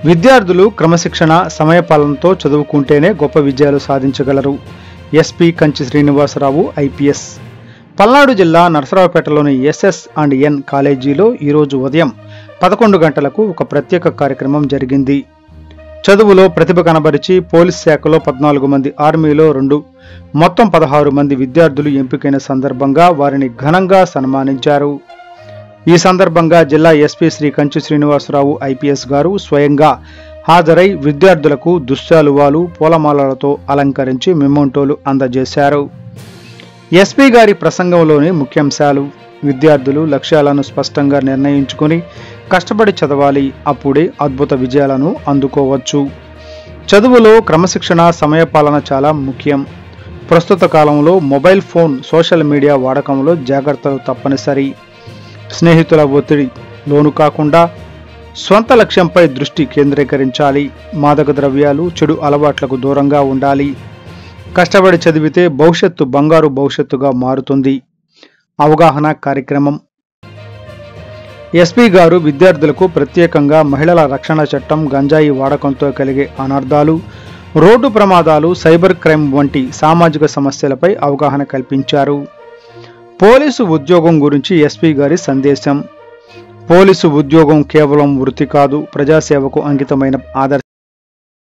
విద్యార్థులు క్రమశిక్షణ, సమయపాలనతో చదువుకుంటేనే గొప్ప విజయాలు సాధించగలరు. SP Kanchi Srinivasa Rao IPS. పల్నాడు జిల్లా నరసరావుపేటలోని SS&N కాలేజీలో ఈరోజు ఉదయం 11 గంటలకు ఒక ప్రత్యేక కార్యక్రమం జరిగింది. చదువులో ప్రతిభ కనబరిచి పోలీస్ శాఖలో 14 మంది, ఆర్మీలో 2, మొత్తం 16 మంది విద్యార్థులు ఎంపికైన సందర్భంగా వారిని ఘనంగా సన్మానించారు. ఈ సందర్భంగా జిల్లా ఎస్పీ శ్రీ కంచి శ్రీనివాసరావు ఐపీఎస్ గారు స్వయంగా హాజరై విద్యార్థులకు దుశ్శాలువాలు, పూలమాలలతో అలంకరించి మెమోంటోలు అందజేశారు. ఎస్పీ గారి ప్రసంగంలోని ముఖ్యాంశాలు: విద్యార్థులు లక్ష్యాలను స్పష్టంగా నిర్ణయించుకొని కష్టపడి చదవాలి, అప్పుడే అద్భుత విజయాలను అందుకోవచ్చు. చదువులో క్రమశిక్షణ, సమయపాలన చాలా ముఖ్యం. ప్రస్తుత కాలంలో మొబైల్ ఫోన్, సోషల్ మీడియా వాడకంలో జాగ్రత్తలు తప్పనిసరి. స్నేహితుల ఒత్తిడి లోను కాకుండా స్వంత లక్ష్యంపై దృష్టి కేంద్రీకరించాలి. మాదక ద్రవ్యాలు, చెడు అలవాట్లకు దూరంగా ఉండాలి. కష్టపడి చదివితే భవిష్యత్తు బంగారు భవిష్యత్తుగా మారుతుంది. అవగాహన కార్యక్రమం. ఎస్పీ గారు విద్యార్థులకు ప్రత్యేకంగా మహిళల రక్షణ చట్టం, గంజాయి వాడకంతో కలిగే అనర్థాలు, రోడ్డు ప్రమాదాలు, సైబర్ క్రైమ్ వంటి సామాజిక సమస్యలపై అవగాహన కల్పించారు. పోలీసు ఉద్యోగం గురించి ఎస్పీ గారి సందేశం: పోలీసు ఉద్యోగం కేవలం వృత్తి కాదు, ప్రజాసేవకు అంకితమైన ఆదర్శ